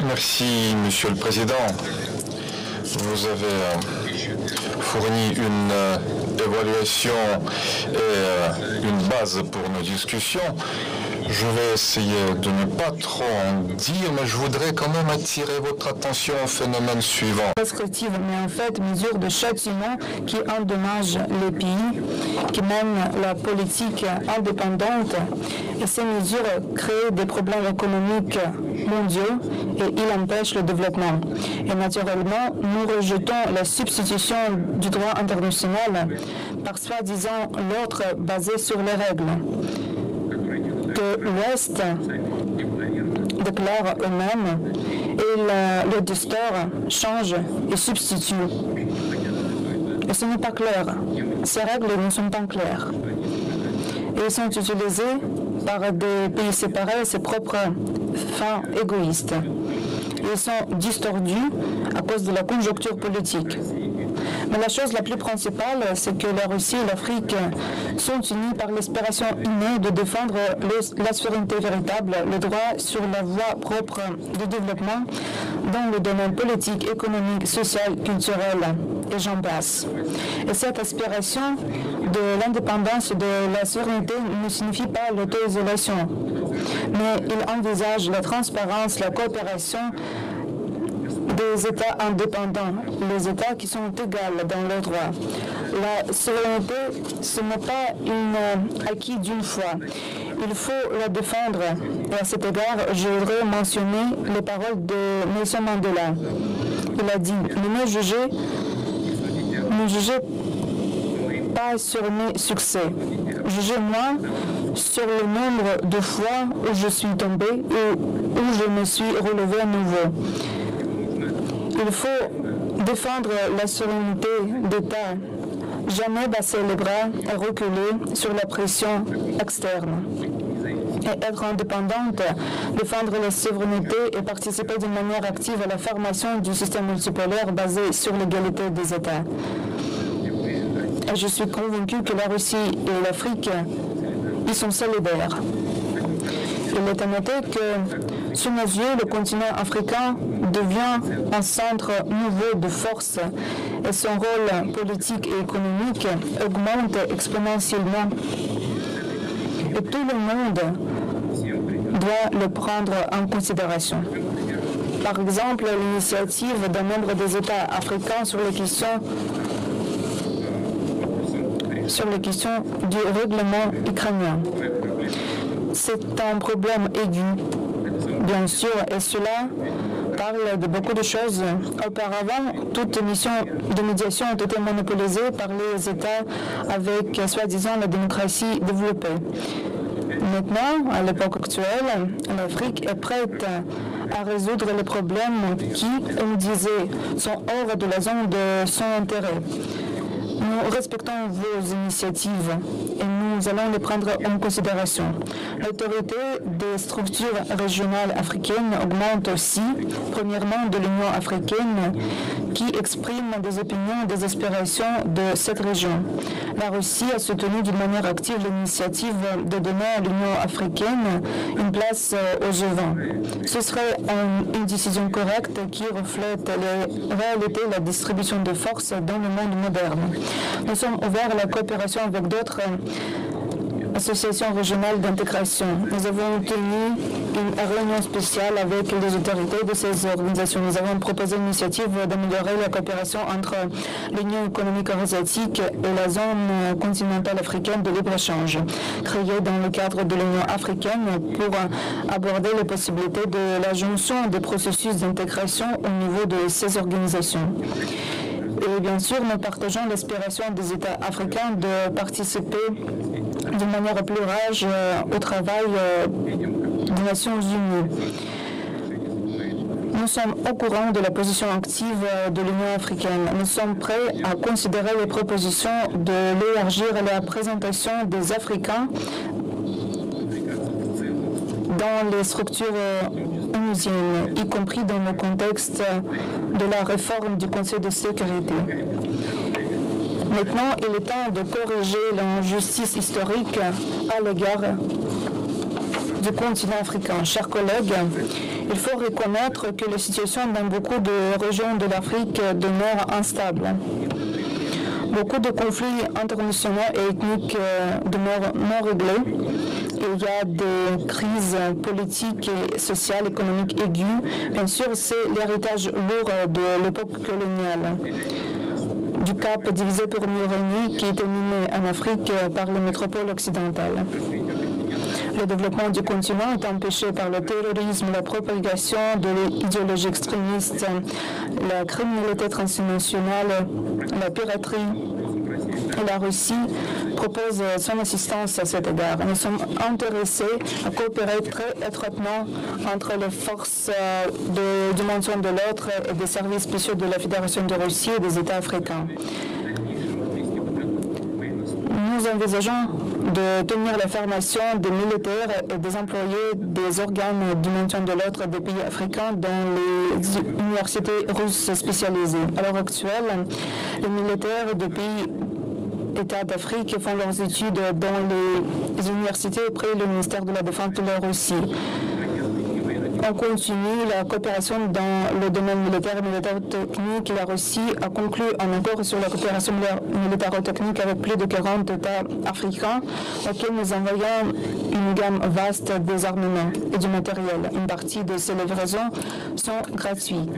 Merci, Monsieur le Président. Vous avez fourni une évaluation et une base pour nos discussions. Je vais essayer de ne pas trop en dire, mais je voudrais quand même attirer votre attention au phénomène suivant. Prescriptive, mais en fait, mesure de châtiment qui endommage les pays, qui mènent la politique indépendante. Et ces mesures créent des problèmes économiques mondiaux et ils empêchent le développement. Et naturellement, nous rejetons la substitution du droit international par soi-disant l'autre basé sur les règles que l'Ouest déclare eux-mêmes et le Distor change et substitue. Et ce n'est pas clair. Ces règles ne sont pas claires. Et elles sont utilisées par des pays séparés à ses propres fins égoïstes. Ils sont distordus à cause de la conjoncture politique. Mais la chose la plus principale, c'est que la Russie et l'Afrique sont unis par l'aspiration innée de défendre la souveraineté véritable, le droit sur la voie propre de développement dans le domaine politique, économique, social, culturel, et j'en passe. Et cette aspiration de l'indépendance de la souveraineté ne signifie pas l'auto-isolation, mais il envisage la transparence, la coopération des États indépendants, les États qui sont égaux dans leurs droits. La souveraineté, ce n'est pas une acquis d'une fois. Il faut la défendre. Et à cet égard, je voudrais mentionner les paroles de Nelson Mandela. Il a dit, ne jugez pas sur mes succès. Jugez-moi sur le nombre de fois où je suis tombé et où je me suis relevé à nouveau. Il faut défendre la souveraineté d'État, jamais baisser les bras et reculer sur la pression externe. Et être indépendante, défendre la souveraineté et participer d'une manière active à la formation du système multipolaire basé sur l'égalité des États. Et je suis convaincu que la Russie et l'Afrique y sont solidaires. Il est à noter que, sous nos yeux, le continent africain devient un centre nouveau de force et son rôle politique et économique augmente exponentiellement. Et tout le monde doit le prendre en considération. Par exemple, l'initiative d'un nombre des États africains sur les questions du règlement ukrainien. C'est un problème aigu, bien sûr, et cela parle de beaucoup de choses. Auparavant, toutes les missions de médiation ont été monopolisées par les États avec, soi-disant, la démocratie développée. Maintenant, à l'époque actuelle, l'Afrique est prête à résoudre les problèmes qui, on disait, sont hors de la zone de son intérêt. Nous respectons vos initiatives et nous allons les prendre en considération. L'autorité des structures régionales africaines augmente aussi, premièrement de l'Union africaine, qui exprime des opinions, des aspirations de cette région. La Russie a soutenu d'une manière active l'initiative de donner à l'Union africaine une place au G20. Ce serait une décision correcte qui reflète les réalités de la distribution de force dans le monde moderne. Nous sommes ouverts à la coopération avec d'autres associations régionales d'intégration. Nous avons tenu une réunion spéciale avec les autorités de ces organisations. Nous avons proposé une initiative d'améliorer la coopération entre l'Union économique asiatique et la zone continentale africaine de libre-échange, créée dans le cadre de l'Union africaine pour aborder les possibilités de la jonction des processus d'intégration au niveau de ces organisations. Et bien sûr, nous partageons l'aspiration des États africains de participer d'une manière plus large au travail des Nations Unies. Nous sommes au courant de la position active de l'Union africaine. Nous sommes prêts à considérer les propositions de l'élargir la représentation des Africains dans les structures onusiennes, y compris dans le contexte de la réforme du Conseil de sécurité. Maintenant, il est temps de corriger l'injustice historique à l'égard du continent africain. Chers collègues, il faut reconnaître que la situation dans beaucoup de régions de l'Afrique demeure instable. Beaucoup de conflits internationaux et ethniques demeurent non réglés. Il y a des crises politiques, et sociales, économiques aiguës. Bien sûr, c'est l'héritage lourd de l'époque coloniale, du Cap divisé pour mieux régner qui est mené en Afrique par les métropoles occidentales. Le développement du continent est empêché par le terrorisme, la propagation de l'idéologie extrémiste, la criminalité transnationale, la piraterie. Et la Russie propose son assistance à cet égard. Nous sommes intéressés à coopérer très étroitement entre les forces du maintien de l'ordre et des services spéciaux de la Fédération de Russie et des États africains. Nous envisageons de tenir la formation des militaires et des employés des organes du maintien de l'ordre des pays africains dans les universités russes spécialisées. À l'heure actuelle, les militaires des pays États d'Afrique font leurs études dans les universités auprès du ministère de la Défense de la Russie. On continue la coopération dans le domaine militaire et militaro-technique. La Russie a conclu un accord sur la coopération militaro-technique avec plus de 40 États africains auxquels nous envoyons une gamme vaste des armements et du matériel. Une partie de ces livraisons sont gratuites.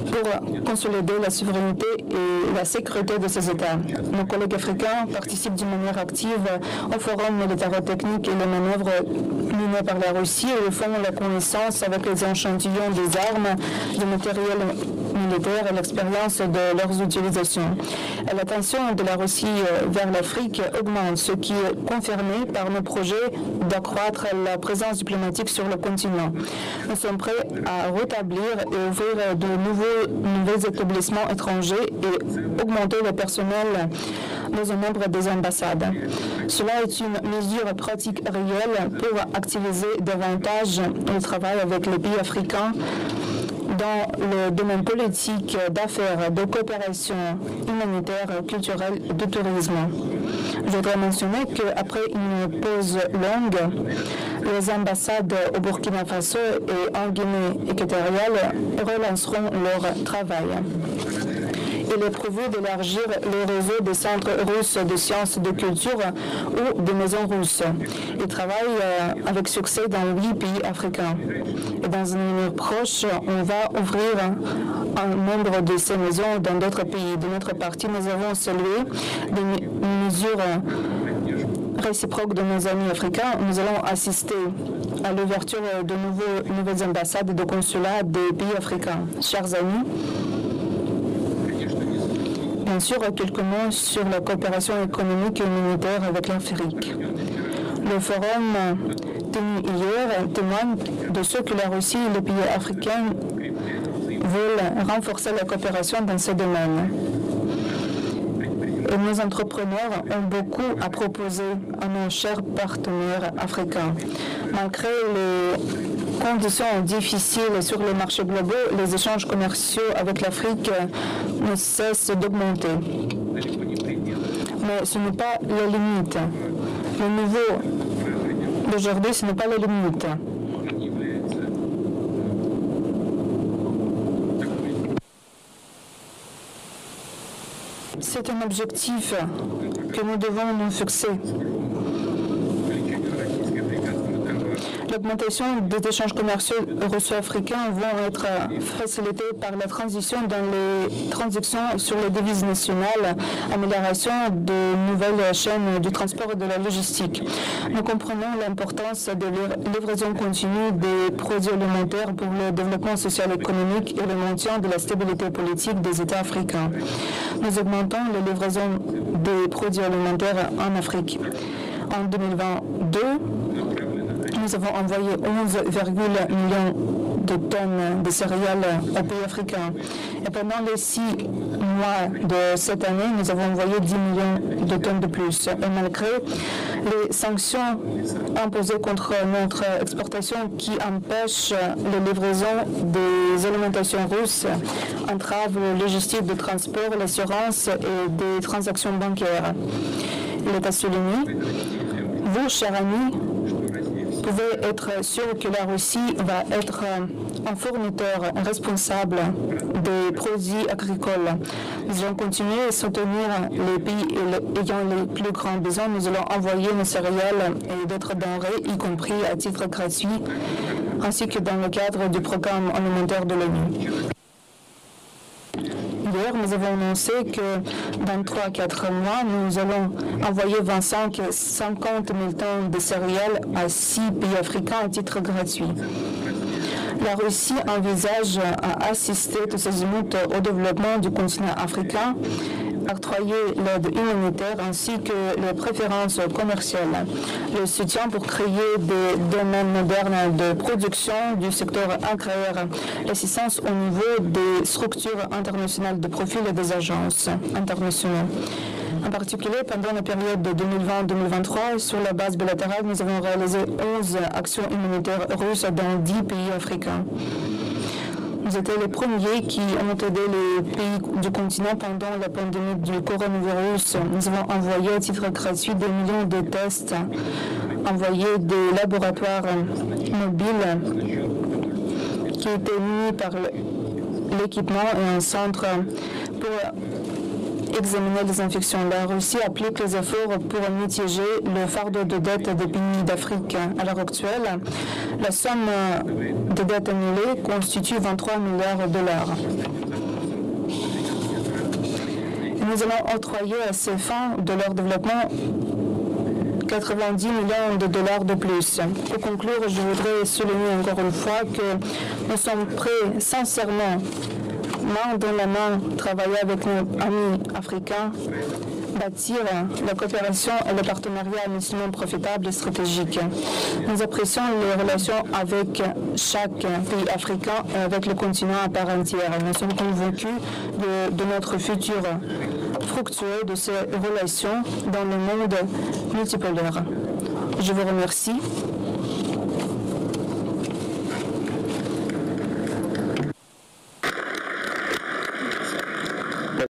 Pour consolider la souveraineté et la sécurité de ces États. Nos collègues africains participent d'une manière active au forum militaro-technique et les manœuvres menées par la Russie et font la connaissance avec les échantillons des armes, du matériel militaire et l'expérience de leurs utilisations. L'attention de la Russie vers l'Afrique augmente, ce qui est confirmé par nos projets d'accroître la présence diplomatique sur le continent. Nous sommes prêts à rétablir et ouvrir de nouveaux établissements étrangers et augmenter le personnel dans un nombre des ambassades. Cela est une mesure pratique réelle pour activiser davantage le travail avec les pays africains dans le domaine politique, d'affaires, de coopération humanitaire, culturelle et de tourisme. Je voudrais mentionner qu'après une pause longue, les ambassades au Burkina Faso et en Guinée équatoriale relanceront leur travail. Il est prévu d'élargir le réseau des centres russes de sciences et de culture ou des maisons russes. Ils travaillent avec succès dans 8 pays africains. Et dans un avenir proche, on va ouvrir un nombre de ces maisons dans d'autres pays. De notre partie, nous avons salué des mesures réciproques de nos amis africains. Nous allons assister à l'ouverture de nouvelles ambassades et de consulats des pays africains. Chers amis, bien sûr, quelques mots sur la coopération économique et humanitaire avec l'Afrique. Le forum tenu hier témoigne de ce que la Russie et les pays africains veulent renforcer la coopération dans ce domaine. Et nos entrepreneurs ont beaucoup à proposer à nos chers partenaires africains. Malgré les conditions difficiles sur les marchés globaux, les échanges commerciaux avec l'Afrique ne cessent d'augmenter. Mais ce n'est pas la limite. Le niveau d'aujourd'hui, ce n'est pas la limite. C'est un objectif que nous devons nous fixer. L'augmentation des échanges commerciaux russo-africains vont être facilitées par la transition dans les transactions sur les devises nationales, amélioration de nouvelles chaînes du transport et de la logistique. Nous comprenons l'importance de la livraison continue des produits alimentaires pour le développement social et économique et le maintien de la stabilité politique des États africains. Nous augmentons la livraison des produits alimentaires en Afrique. En 2022, nous avons envoyé 11,1 millions de tonnes de céréales aux pays africains. Et pendant les 6 mois de cette année, nous avons envoyé 10 millions de tonnes de plus. Et malgré les sanctions imposées contre notre exportation qui empêchent les livraisons des alimentations russes, entravent la logistique de transport, l'assurance et des transactions bancaires. Il est à souligner, vous, chers amis, pouvez être sûr que la Russie va être un fournisseur responsable des produits agricoles. Nous allons continuer à soutenir les pays ayant les plus grands besoins. Nous allons envoyer nos céréales et d'autres denrées, y compris à titre gratuit, ainsi que dans le cadre du programme alimentaire de l'ONU. Hier, nous avons annoncé que dans 3-4 mois, nous allons envoyer 25-50 000 tonnes de céréales à 6 pays africains à titre gratuit. La Russie envisage à assister tous azimuts au développement du continent africain, octroyer l'aide humanitaire ainsi que les préférences commerciales, le soutien pour créer des domaines modernes de production du secteur agraire, l'assistance au niveau des structures internationales de profil et des agences internationales. En particulier, pendant la période de 2020-2023, sur la base bilatérale, nous avons réalisé 11 actions humanitaires russes dans 10 pays africains. Nous étions les premiers qui ont aidé les pays du continent pendant la pandémie du coronavirus. Nous avons envoyé à titre gratuit des millions de tests, envoyé des laboratoires mobiles qui étaient munis par l'équipement et un centre pour examiner les infections. La Russie applique les efforts pour mitiger le fardeau de dette des pays d'Afrique. À l'heure actuelle, la somme de dettes annulées constitue 23 milliards de dollars. Nous allons octroyer à ces fonds de leur développement 90 millions de dollars de plus. Pour conclure, je voudrais souligner encore une fois que nous sommes prêts sincèrement, main dans la main, travailler avec nos amis africains, bâtir la coopération et le partenariat musulman profitable et stratégique. Nous apprécions les relations avec chaque pays africain et avec le continent à part entière. Nous sommes convaincus de notre futur fructueux de ces relations dans le monde multipolaire. Je vous remercie.